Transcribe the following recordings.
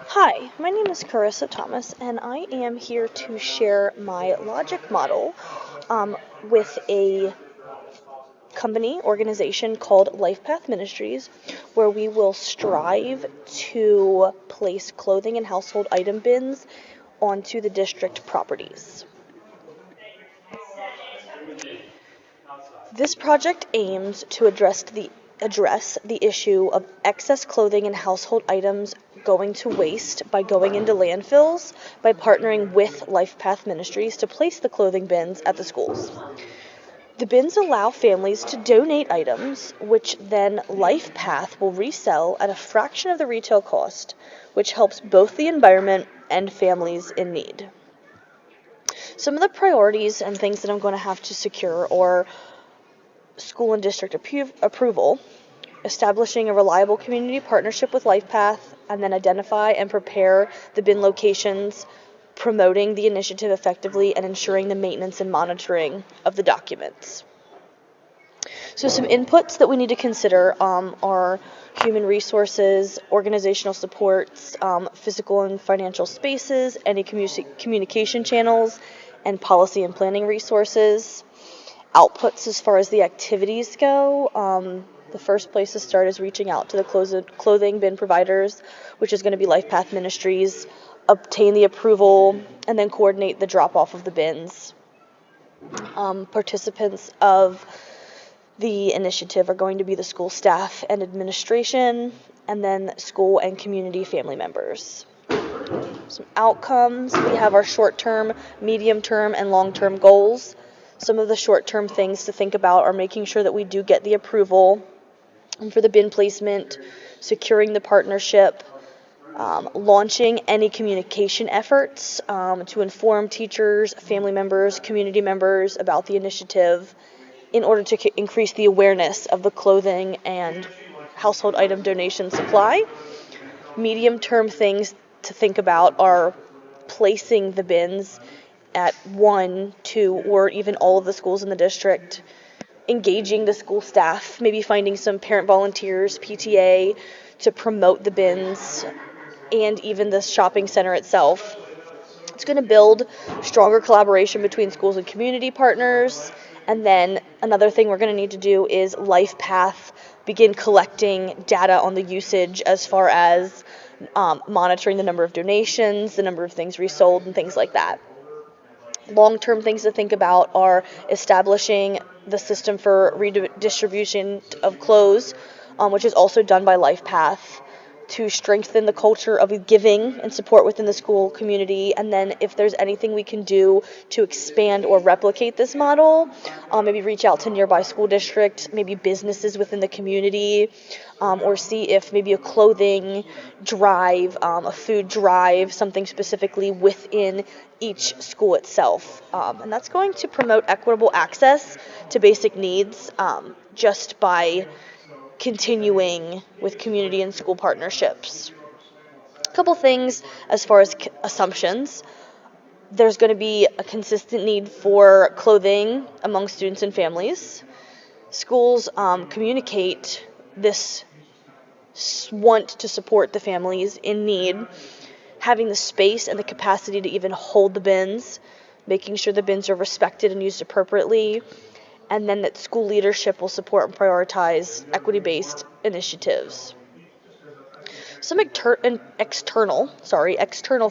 Hi, my name is Carissa Thomas, and I am here to share my logic model with a company organization called LifePath Ministries, where we will strive to place clothing and household item bins onto the district properties. This project aims to address the issue of excess clothing and household items going to waste by going into landfills by partnering with LifePath Ministries to place the clothing bins at the schools. The bins allow families to donate items, which then LifePath will resell at a fraction of the retail cost, which helps both the environment and families in need. Some of the priorities and things that I'm going to have to secure are school and district approval, establishing a reliable community partnership with LifePath, and then identify and prepare the bin locations, promoting the initiative effectively, and ensuring the maintenance and monitoring of the documents. So some inputs that we need to consider are human resources, organizational supports, physical and financial spaces, any communication channels, and policy and planning resources. Outputs as far as the activities go, the first place to start is reaching out to the clothing bin providers, which is going to be LifePath Ministries, obtain the approval, and then coordinate the drop-off of the bins. Participants of the initiative are going to be the school staff and administration, and then school and community family members. Some outcomes: we have our short-term, medium-term, and long-term goals. Some of the short-term things to think about are making sure that we do get the approval for the bin placement, securing the partnership, launching any communication efforts to inform teachers, family members, community members about the initiative in order to increase the awareness of the clothing and household item donation supply. Medium-term things to think about are placing the bins at 1, 2, or even all of the schools in the district, engaging the school staff, maybe finding some parent volunteers, PTA, to promote the bins, and even the shopping center itself. It's going to build stronger collaboration between schools and community partners. And then another thing we're going to need to do is LifePath begin collecting data on the usage as far as monitoring the number of donations, the number of things resold, and things like that. Long-term things to think about are establishing the system for redistribution of clothes, which is also done by LifePath, to strengthen the culture of giving and support within the school community. And then if there's anything we can do to expand or replicate this model, maybe reach out to nearby school district, maybe businesses within the community, or see if maybe a clothing drive, a food drive, something specifically within each school itself. And that's going to promote equitable access to basic needs just by continuing with community and school partnerships. A couple things as far as assumptions. There's going to be a consistent need for clothing among students and families. Schools communicate this want to support the families in need, having the space and the capacity to even hold the bins, making sure the bins are respected and used appropriately, and then that school leadership will support and prioritize equity-based initiatives. Some external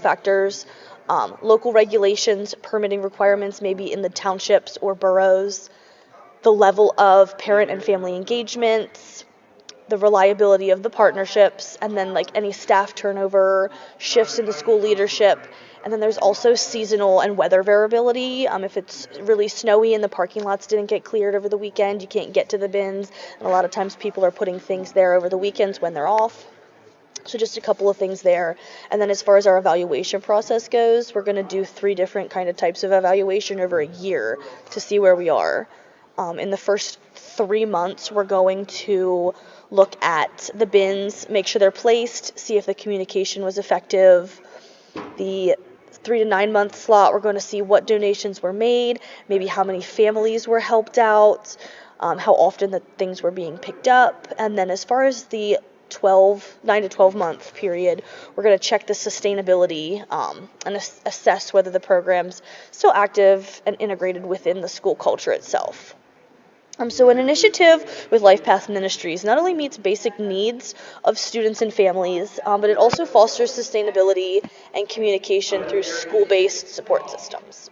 factors, local regulations, permitting requirements, maybe in the townships or boroughs, the level of parent and family engagements, the reliability of the partnerships, and then like any staff turnover, shifts in the school leadership. And then there's also seasonal and weather variability. If it's really snowy and the parking lots didn't get cleared over the weekend, you can't get to the bins. And a lot of times people are putting things there over the weekends when they're off. So just a couple of things there. And then as far as our evaluation process goes, we're going to do 3 different kind of types of evaluation over a year to see where we are. In the first 3 months, we're going to look at the bins, make sure they're placed, see if the communication was effective. The 3 to 9 month slot, we're going to see what donations were made, maybe how many families were helped out, how often the things were being picked up. And then as far as the 9 to 12 month period, we're going to check the sustainability and assess whether the program's still active and integrated within the school culture itself. So an initiative with LifePath Ministries not only meets basic needs of students and families, but it also fosters sustainability and communication through school-based support systems.